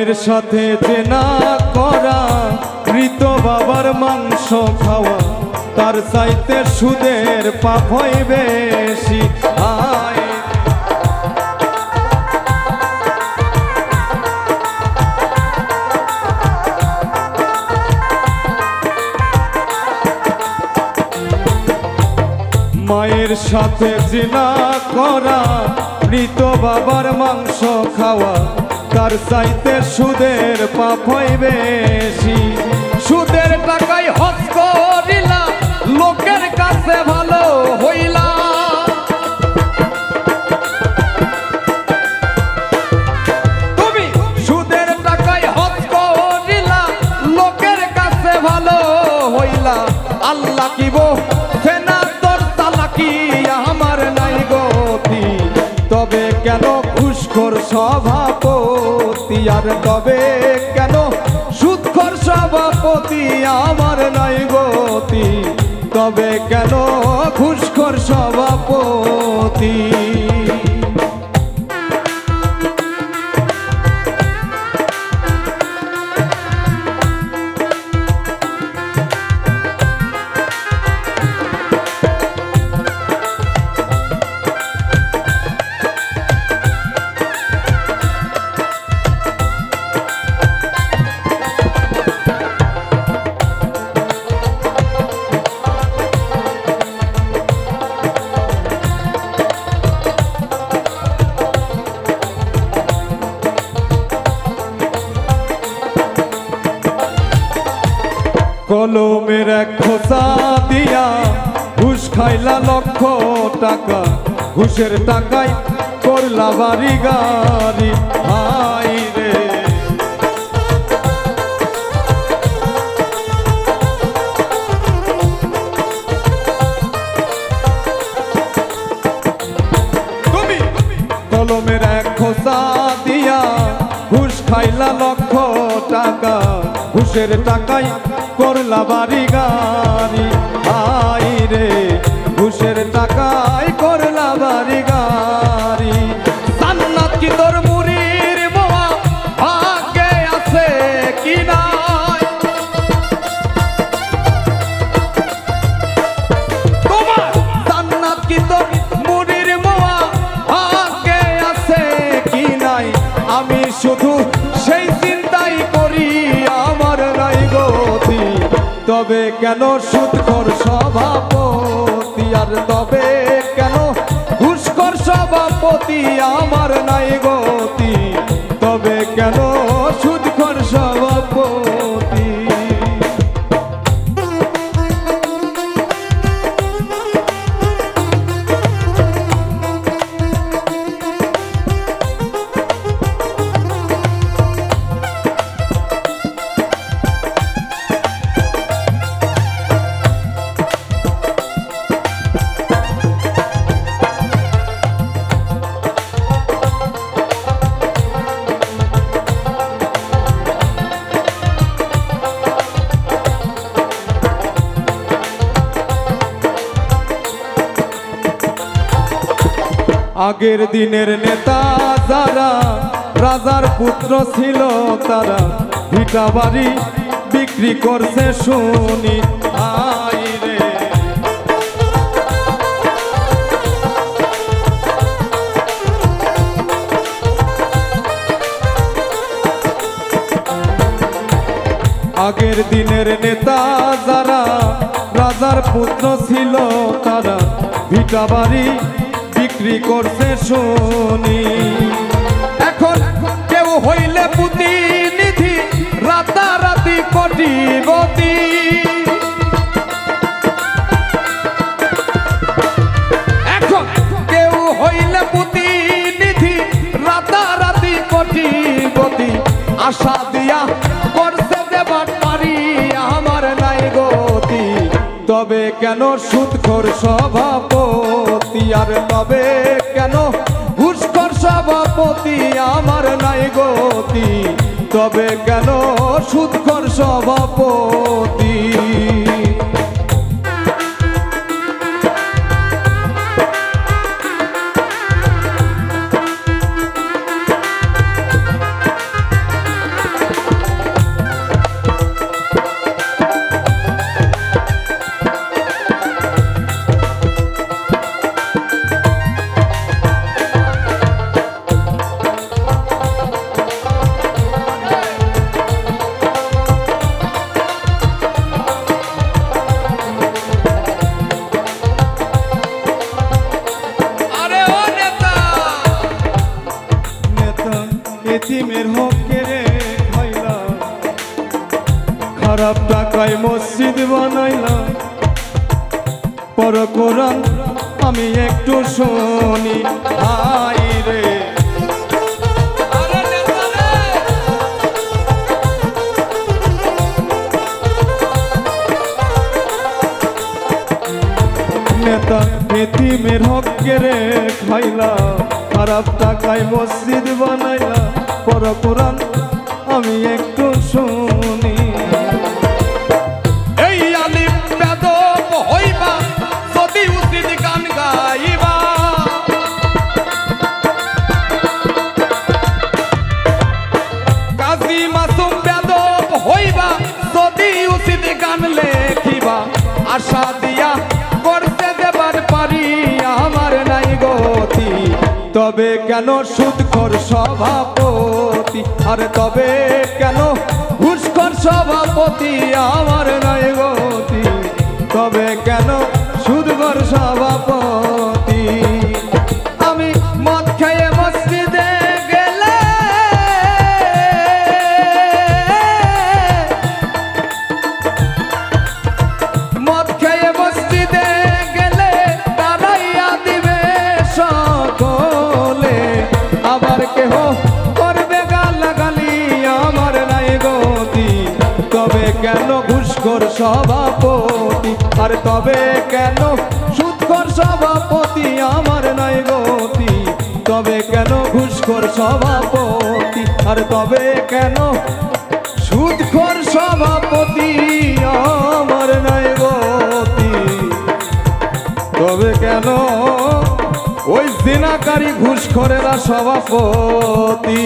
মায়ের সাথে চেনা করা মৃত বাবার মাংস খাওয়া তার চাইতে সুদের পাপ হয় বেশি। মায়ের সাথে জিনা করা মৃত বাবার মাংস খাওয়া তার চাইতে সুদের পাপ হয় বেশি। সুদের টাকায় হজ করিলা লোকের কাছে ভালো হইলা, তুমি সুদের টাকায় হজ করিলা লোকের কাছে ভালো হইলা। আল্লাহ কি ফেনা তোর তালাকি আমার নাই গতি, তবে কেন ঘুষখোর সভাপতি, আর তবে কেন সুদখোর সভাপতি আমার নাই গতি, তবে কেন ঘুষখোর সভাপতি। কলমের এক খোসা দিয়া ঘুষ খাইলা লক্ষ টাকা, ঘুষের টাকায় করলা বাড়ি গাড়ি। হাই রে তুমি কলমের এক খোসা দিয়া ঘুষ খাইলা লক্ষ টাকা, ঘুষের টাকায় করলা বাড়ি গাড়ি। হাই রে ঘুষের টাকায় করলা বাড়ি গাড়ি। জান্নাত কি তোর মুরির মোয়া ভাগ্যে আছে কি নাই, তোমার জান্নাত কি তোর মুরির মোয়া ভাগ্যে আছে কি নাই। আমি শুধু সেই চিন্তাই করি আমার নাই গতি, তবে কেন সুদখোর সভাপতি, আর তবে কেন ঘুষখোর সভাপতি আমার নাই গতি, তবে কেন সুদখোর সভাপতি। আগের দিনের নেতা যারা রাজার পুত্র ছিল তারা ভিটা বাড়ি বিক্রি করছে শুনি। হাই রে আগের দিনের নেতা যারা রাজার পুত্র ছিল তারা ভিটা বাড়ি বিক্রি করছে শুনি। এখন কেউ হইলে প্রতিনিধি রাতারাতি কোটিপতি, এখন কেউ হইলে প্রতিনিধি রাতারাতি কোটিপতি। আশা দিয়া করছে দেবার পারি আমার নাই গতি, তবে কেন সুদখোর সভাপতি, আর তবে কেন ঘুষখোর সভাপতি আমার নাই গতি, তবে কেন সুদখোর সভাপতি। খারাপ টাকায় মসজিদ বানাইলাম, পর কোরআন আমি একটু শুনি। হাই রে নেতা এতিমের হককে রে খাইলা, খারাপ টাকায় মসজিদ বানাইলা, পর কোরআন আমি একটু শুনি। এই আলিম বেদব হইবা যদি উচিত গান গাইবা, কাজী মাসুম বেদব হইবা যদি উচিত গান লেখিবা, আশা দিয়া করতে দেবার পারি আমার নাই গতি, তবে কেন সুদখোর সভাপতি, আর তবে কেন ঘুষখোর সভাপতি আমার নাই গতি, তবে কেন সুদখোর সভাপতি। আমি মদ খেয়ে মসজিদে গেলে মদ খেয়ে মসজিদে গেলে তারাইয়া দিবে সকলে, আবার কেহ করবে গালাগালি আমার নাই গতি, তবে কেন ঘুষখোর সভাপতি, আর তবে কেন সুদখোর সভাপতি আমার নাই গতি, তবে কেন ঘুষখোর সভাপতি, আর তবে কেন সুদখোর সভাপতি আমার নাই গতি, তবে কেন ওই জিনাকারী ঘুষখোরেরা সভাপতি।